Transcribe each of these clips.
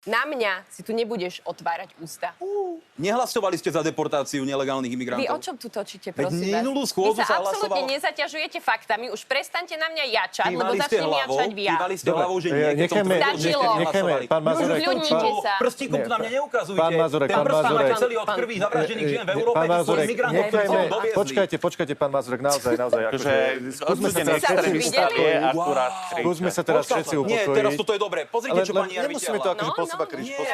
Na mňa si tu nebudeš otvárať ústa. Nehlasovali ste za deportáciu nelegálnych imigrantov? Vy o čom tu točíte, Veď prosím vás? minulú schôdzu Vy sa sa absolútne hlasovalo. nezaťažujete faktami, už prestaňte na mňa jačať, lebo Kývali ste začnem hlavou, jačať vy ja. kývali ste hlavou, že nie, keď som tvrdil, že ste Stačilo. nehlasovali. Pán Mazurek, Už ľudnite sa. Prstíkom na mňa neukazujte. Pán Mazurek, Ten pán prst máte Mazurek. celý od krví zavraždených žien v Európe, Pán keď sú Mazurek, imigrantov, ktorí sú doviezli. počkajte, pán Mazurek, naozaj, akože, skúsme sa teraz Sa všetci videli? skúsme sa teraz všetci Nie, upokojiť. teraz toto je dobre. Pozrite, čo pani Jar nemusíme to vytiahla. akože po seba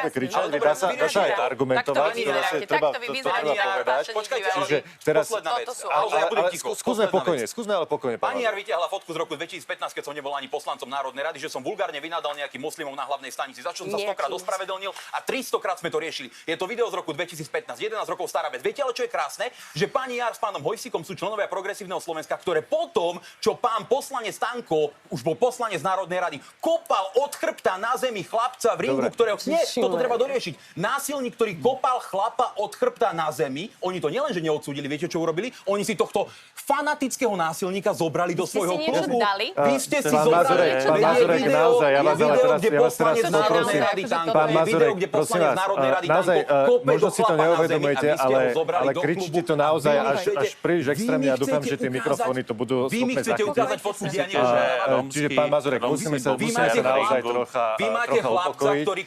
kričať, ale dá sa dobre, aj argumentovať, Takto vy vyzeráte, treba takto vy to vyzeráte, treba povedať. Počkajte, Čiže ale teraz- posledná vec. Toto sú Ale ja budem ticho. skúsme Posledná pokojne, vec. skúsme ale pokojne, pán Pani Jar Mazurek. vytiahla fotku z roku 2015, keď som nebol ani poslancom Národnej rady, že som vulgárne vynadal nejakým moslimom na hlavnej stanici. Za čo som sa 100-krát Nejakým. ospravedlnil a 300-krát sme to riešili. Je to video z roku 2015, 11 rokov stará vec. Viete ale čo je krásne? Že pani Jar s pánom Hojsíkom sú členovia Progresívneho Slovenska, ktoré potom, čo pán poslanec Stanko, už bol poslanec Národnej rady, kopal od chrbta na zemi chlapca v ringu, Dobre. ktorého... Nie, toto treba doriešiť. Násilník, ktorý kopal chlapa od chrbta na zemi, oni to nielenže neodsúdili, viete čo urobili? Oni si tohto fanatického násilníka zobrali do ste svojho si niečo klubu. dali? Vy ste si Pán zobrali. Mazurek, naozaj, ja vás ale teraz- kde ja vás teraz poslanec Národnej poprosím. rady Tanko, Pán je video, Mazurek, kde prosím poslanec vás, Národnej rady naozaj, Tanko kope možno do si to chlapa na zemi neuvedomujete, a vy ste ho zobrali ale do kričíte klubu to naozaj a vy mi až chcete- príliš vy mi extrémne a dúfam, chcete že tie ukázať- mikrofóny to budú Vy mi schopné chcete zachytiť. ukázať fotku diania, že... Čiže pán Mazurek, musíme sa Vy naozaj trocha chlapca, upokojiť. ktorý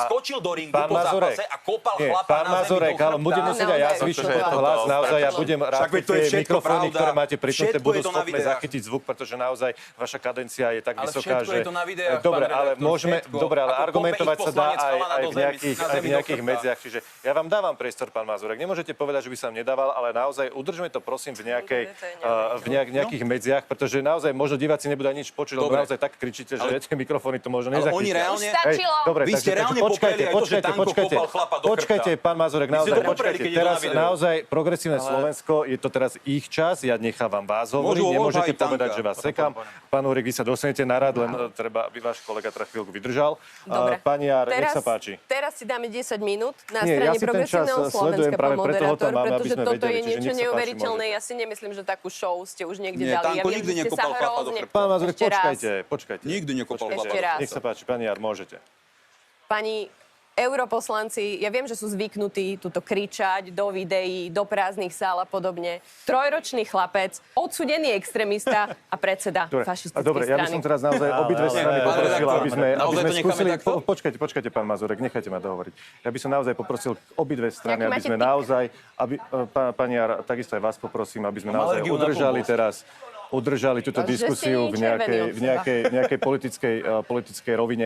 skočil do ringu Pán po Mazurek, zápase a kopal nie, chlapa pán na zemi Mazurek, do ale chrbta. budem musieť aj ja zvýšiť tento hlas, naozaj ja budem rád, Však veď keď to je tie všetko mikrofóny, pravda. ktoré máte pri tomte, Všetko budú je to na schopné videách. zachytiť zvuk, pretože naozaj vaša kadencia je tak Ale vysoká, všetko že... je to na videách, Dobre, pán ale redaktor, môžeme, všetko. dobre, ale Ako kope argumentovať ich sa dá poslanec aj chalana do v zemi, nejakých, na aj v zemi do nejakých chrbta. medziach, čiže ja vám dávam priestor, pán Mazurek, nemôžete povedať, že by sa vám nedával, ale naozaj udržme to prosím v nejakých medziach, pretože naozaj možno diváci nebudú ani nič počuť, lebo Dobre. naozaj tak kričíte, že tie mikrofóny to možno Ale oni nezachytia. reálne... Už stačilo. Dobre, Vy ste takže reálne počkajte, popreli aj to, že Tanko kopal chlapa do počkajte, chrbta. pán Mazurek, Vy ste naozaj to popreli, počkajte. keď je to Teraz na videu. naozaj Progresívne Slovensko, je to teraz ich čas, ja nechávam vás hovoriť, Môžu nemôžete obhájiť povedať, Tanka. že vás sekám. Pán Úrik, vy sa dostanete na rad, len treba, aby váš kolega trochu chvíľku vydržal. Dobre. Pani Jar, nech sa páči. Teraz si dáme 10 minút na Nie, strane ja si ten čas Progresívneho sledujem, Slovenska, práve pán preto ho tam moderátor, máme, aby pretože sme toto vedeli, je čiže niečo nech sa páči, neuveriteľné. môžete. Ja si nemyslím, že takú show ste už niekde Nie, dali. Tanko Ja viem, nikdy že ste nekopal sa chlapa do hrozne... chrbta. Pán Mazurek, Ešte raz. počkajte. Nikdy nekopal Ešte chlapa do raz. chrbta. Nech sa páči, pani Jar, môžete. Pani europoslanci, ja viem, že sú zvyknutí tuto kričať do videí, do prázdnych sál a podobne. Trojročný chlapec, odsudený extrémista a predseda fašistickej Dobre, ja by som strany. teraz naozaj obidve strany poprosil, aby sme naozaj to necháme skúsili... takto? Počkajte, pán Mazurek, nechajte ma dohovoriť. Ja by som naozaj poprosil obidve strany, Jaký aby máte sme tik? naozaj... Pani Jar, takisto aj vás poprosím, aby sme naozaj alergiu na udržali túto Že si diskusiu v červený nejakej politickej rovine.